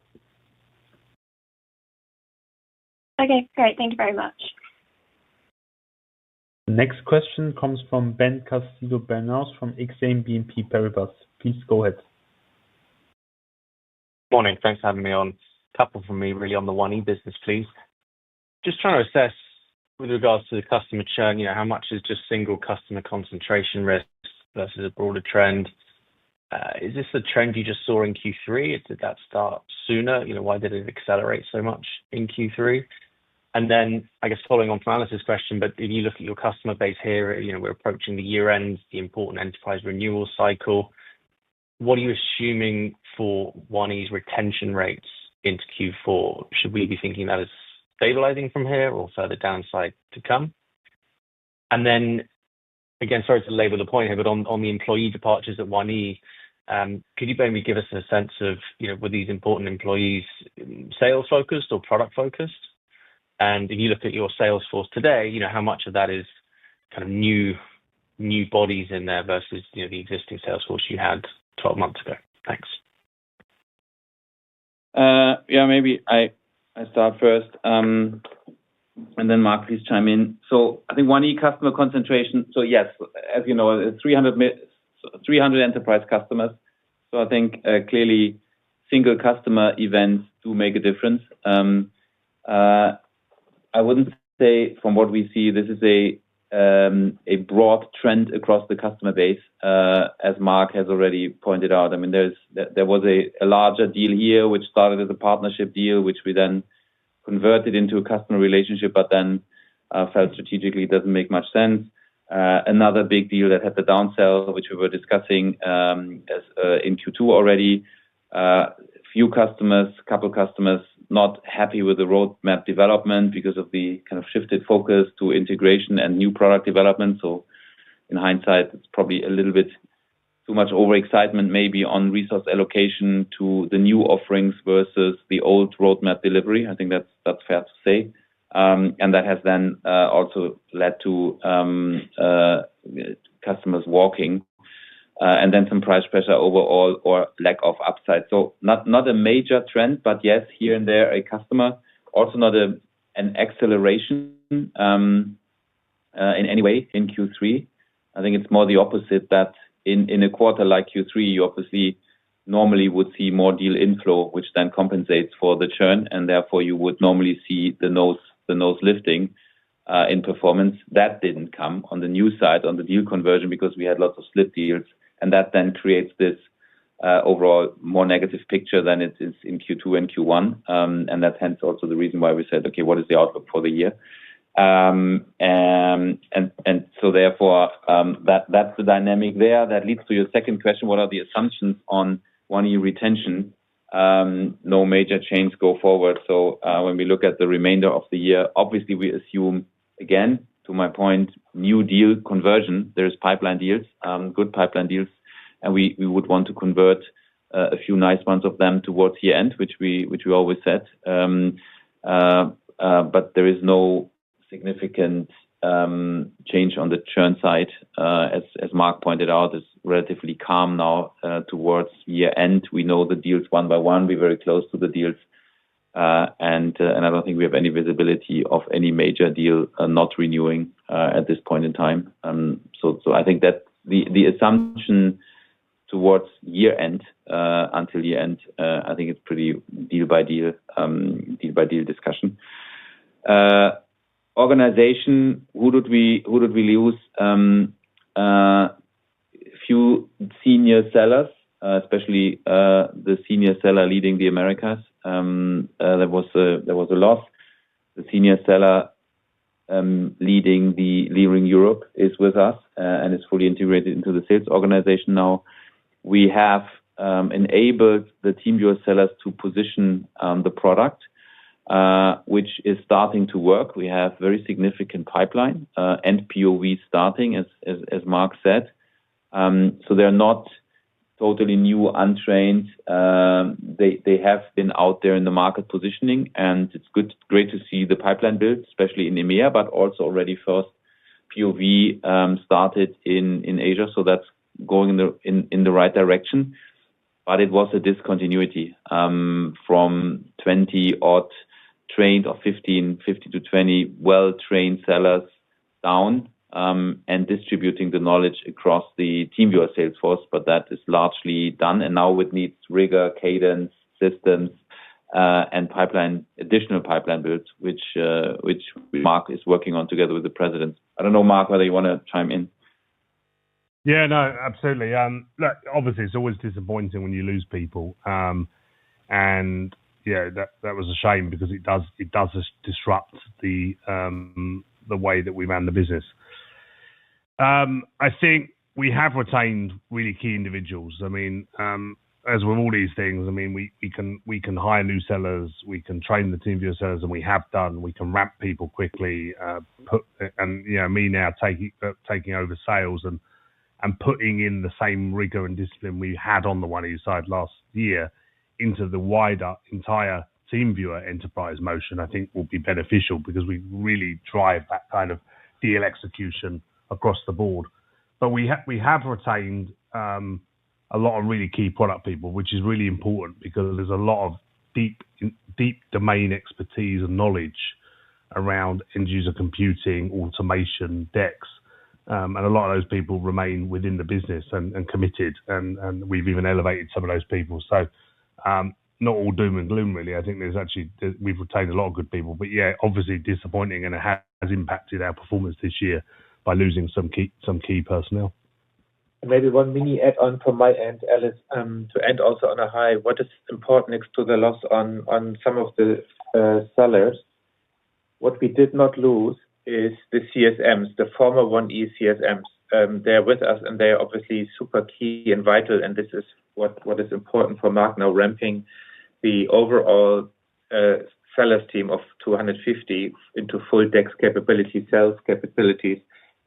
Okay, great. Thank you very much. The next question comes from Ben Castillo-Bernaus from Exane BNP Paribas. Please go ahead. Morning. Thanks for having me on. Couple from me really on the 1E business, please. Just trying to assess with regards to the customer churn, how much is just single customer concentration risks versus a broader trend? Is this a trend you just saw in Q3? Did that start sooner? Why did it accelerate so much in Q3? And then, I guess, following on from Alice's question, but if you look at your customer base here, we're approaching the year end, the important enterprise renewal cycle. What are you assuming for 1E's retention rates into Q4? Should we be thinking that is stabilizing from here or further downside to come? And then, again, sorry to labor the point here, but on the employee departures at 1E, could you maybe give us a sense of, were these important employees sales focused or product focused? And if you look at your sales force today, how much of that is kind of new bodies in there versus the existing sales force you had 12 months ago? Thanks. Maybe I start first, and then Mark, please chime in. So I think 1E customer concentration. So yes, as you know, 300 enterprise customers. So I think clearly single customer events do make a difference. I wouldn't say from what we see, this is a broad trend across the customer base, as Mark has already pointed out. I mean, there was a larger deal here, which started as a partnership deal, which we then converted into a customer relationship, but then felt strategically doesn't make much sense. Another big deal that had the downsell, which we were discussing in Q2 already. Couple customers not happy with the roadmap development because of the kind of shifted focus to integration and new product development. So in hindsight, it's probably a little bit too much overexcitement maybe on resource allocation to the new offerings versus the old roadmap delivery. I think that's fair to say. And that has then also led to customers walking. And then some price pressure overall or lack of upside. So not a major trend, but yes, here and there a customer. Also not an acceleration in any way in Q3. I think it's more the opposite, that in a quarter like Q3, you obviously normally would see more deal inflow, which then compensates for the churn, and therefore you would normally see the nose lifting in performance. That didn't come on the new side, on the deal conversion, because we had lots of slip deals. And that then creates this overall more negative picture than it is in Q2 and Q1. And that's hence also the reason why we said, okay, what is the outlook for the year? And so therefore, that's the dynamic there. That leads to your second question. What are the assumptions on 1E retention? No major change go forward. So when we look at the remainder of the year, obviously we assume, again, to my point, new deal conversion. There's pipeline deals, good pipeline deals, and we would want to convert a few nice ones of them towards year end, which we always said. But there is no significant change on the churn side. As Mark pointed out, it's relatively calm now towards year end. We know the deals one by one. We're very close to the deals. And I don't think we have any visibility of any major deal not renewing at this point in time. So I think that the assumption towards year end, until year end, I think it's pretty deal by deal discussion. Organization, who did we lose? Few senior sellers, especially the senior seller leading the Americas. There was a loss. The senior seller leading Europe is with us and is fully integrated into the sales organization now. we have enabled the TeamViewer sellers to position the product, which is starting to work. We have very significant pipeline and POV starting, as Mark said. So they're not totally new, untrained. They have been out there in the market positioning, and it's great to see the pipeline build, especially in EMEA, but also already first POV started in Asia. So that's going in the right direction. But it was a discontinuity from 20 odd trained or 15 to 20 well-trained sellers down and distributing the knowledge across the TeamViewer sales force. But that is largely done. And now it needs rigor, cadence, systems, and additional pipeline builds, which Mark is working on together with the president. I don't know, Mark, whether you want to chime in. Yeah, no, absolutely. Look, obviously, it's always disappointing when you lose people, and yeah, that was a shame because it does disrupt the way that we ran the business. I think we have retained really key individuals. I mean, as with all these things, I mean, we can hire new sellers, we can train the TeamViewer sellers, and we have done. We can ramp people quickly. Me now taking over sales and putting in the same rigor and discipline we had on the One E side last year into the wider entire TeamViewer enterprise motion, I think will be beneficial because we really drive that kind of deal execution across the board. But we have retained a lot of really key product people, which is really important because there's a lot of deep domain expertise and knowledge around end user computing, automation, DEX. And a lot of those people remain within the business and committed, and we've even elevated some of those people. So not all doom and gloom, really. I think we've retained a lot of good people. But yeah, obviously disappointing, and it has impacted our performance this year by losing some key personnel. Maybe one mini add-on from my end, Alice, to end also on a high. What is important next to the loss on some of the sellers, what we did not lose is the CSMs, the former 1E CSMs. They're with us, and they're obviously super key and vital, and this is what is important for Mark now, ramping the overall sellers team of 250 into full DEX capability, sales capabilities.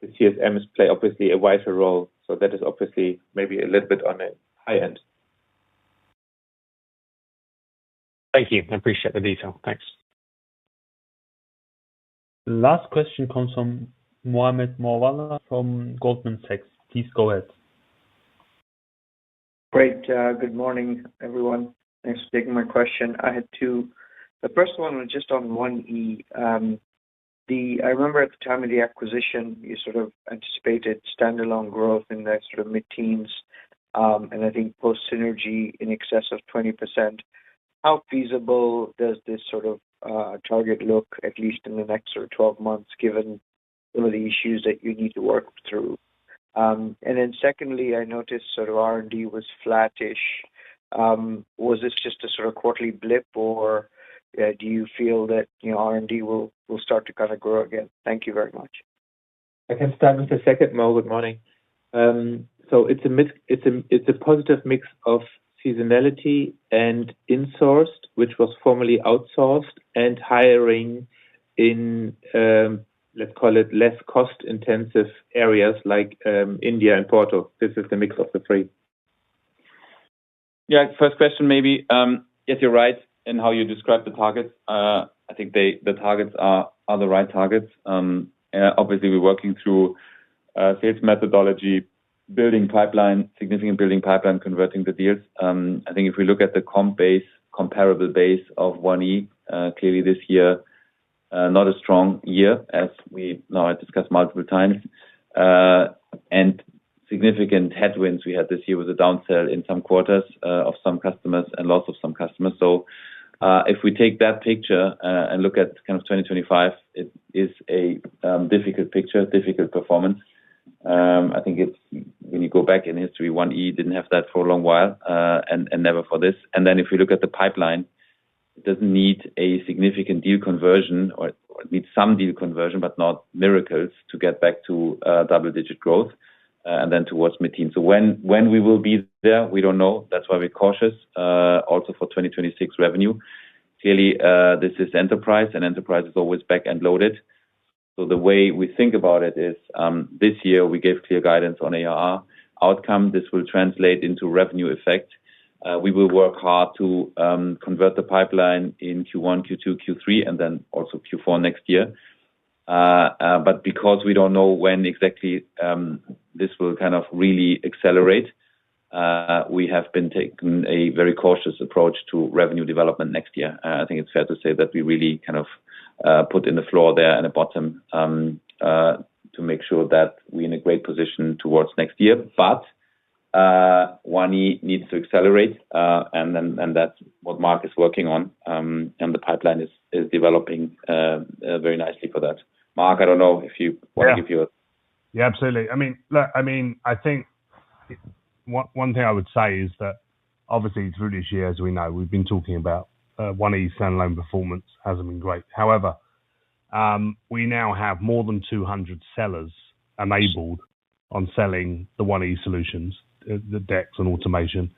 The CSMs play obviously a vital role, so that is obviously maybe a little bit on a high end. Thank you. I appreciate the detail. Thanks. Last question comes from Mohammed Moawalla from Goldman Sachs. Please go ahead. Great. Good morning, everyone. Thanks for taking my question. I had two. The first one was just on 1E. I remember at the time of the acquisition, you sort of anticipated standalone growth in the sort of mid-teens, and I think post-synergy in excess of 20%. How feasible does this sort of target look, at least in the next sort of 12 months, given some of the issues that you need to work through? And then secondly, I noticed sort of R&D was flattish. Was this just a sort of quarterly blip, or do you feel that R&D will start to kind of grow again? Thank you very much. I can start with the second, Mo. Good morning. So it's a positive mix of seasonality and insourced, which was formerly outsourced, and hiring in let's call it less cost-intensive areas like India and Porto. This is the mix of the three. Yeah, first question maybe. Yes, you're right in how you describe the targets. I think the targets are the right targets. Obviously, we're working through sales methodology, building pipeline, significant building pipeline, converting the deals. I think if we look at the comparable base of 1E, clearly this year, not a strong year, as we now discussed multiple times, and significant headwinds we had this year with the downsell in some quarters of some customers and loss of some customers. So if we take that picture and look at kind of 2025, it is a difficult picture, difficult performance. I think it's when you go back in history, 1E didn't have that for a long while and never for this. And then if we look at the pipeline, it doesn't need a significant deal conversion, or it needs some deal conversion, but not miracles to get back to double-digit growth. and then towards mid-teens. So when we will be there, we don't know. That's why we're cautious. Also for 2026 revenue. Clearly, this is enterprise, and enterprise is always back-end loaded. So the way we think about it is, this year we gave clear guidance on ARR outcome. This will translate into revenue effect. We will work hard to convert the pipeline in Q1, Q2, Q3, and then also Q4 next year. But because we don't know when exactly this will kind of really accelerate, we have been taking a very cautious approach to revenue development next year. I think it's fair to say that we really kind of put in the floor there and a bottom to make sure that we're in a great position towards next year. But 1E needs to accelerate, and that's what Mark is working on, and the pipeline is developing very nicely for that. Mark, I don't know if you want to give your... Yeah, absolutely. I mean, look, I think one thing I would say is that obviously through this year, as we know, we've been talking about 1E standalone performance hasn't been great. However, we now have more than 200 sellers enabled on selling the 1E solutions, the decks and automation.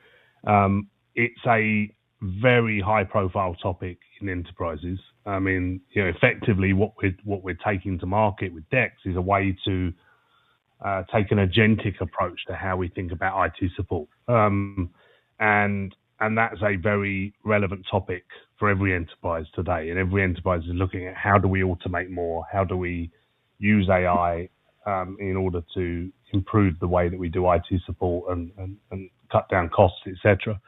It's a very high-profile topic in enterprises. I mean, effectively, what we're taking to market with decks is a way to take an agentic approach to how we think about IT support, and that's a very relevant topic for every enterprise today. And every enterprise is looking at how do we automate more, how do we use AI in order to improve the way that we do IT support and cut down costs, etc.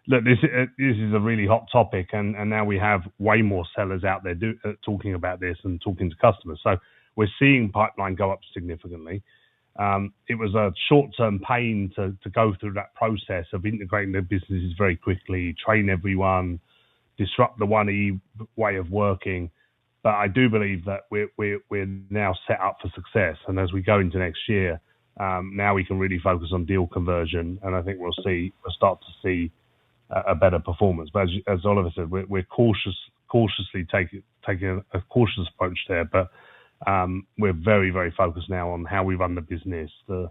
Look, this is a really hot topic, and now we have way more sellers out there talking about this and talking to customers. So we're seeing pipeline go up significantly. It was a short-term pain to go through that process of integrating the businesses very quickly, train everyone, disrupt the 1E way of working. But I do believe that we're now set up for success. And as we go into next year, now we can really focus on deal conversion, and I think we'll start to see a better performance. But as Oliver said, we're cautiously taking a cautious approach there. But we're very, very focused now on how we run the business, the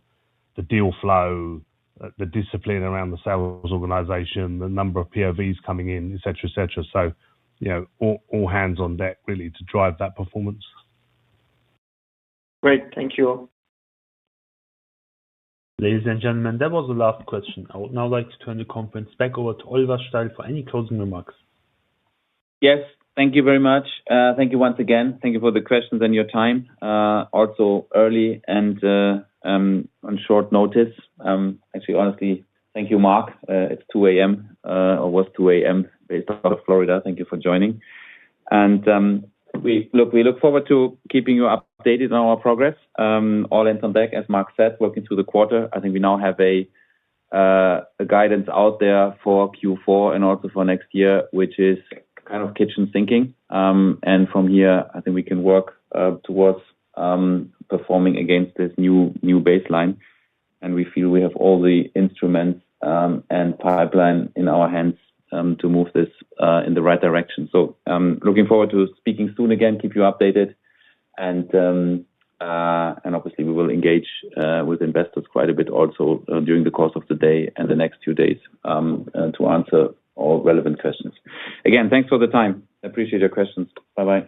deal flow, the discipline around the sales organization, the number of POVs coming in, et cetera, et cetera. So, all hands on deck really to drive that performance. Great. Thank you. Ladies and gentlemen, that was the last question. I would now like to turn the conference back over to Oliver Steil for any closing remarks. Yes, thank you very much. Thank you once again. Thank you for the questions and your time. Also early and on short notice. Actually, honestly, thank you, Mark. It's 2 a.m. Or was 2 a.m. based out of Florida. Thank you for joining. And we look forward to keeping you updated on our progress. All hands on deck, as Mark said, working through the quarter. I think we now have a guidance out there for Q4 and also for next year, which is kind of kitchen sinking. And from here, I think we can work towards performing against this new baseline. And we feel we have all the instruments and pipeline in our hands to move this in the right direction. So looking forward to speaking soon again, keep you updated. And obviously we will engage with investors quite a bit also during the course of the day and the next few days to answer all relevant questions. Again, thanks for the time. I appreciate your questions. Bye-bye.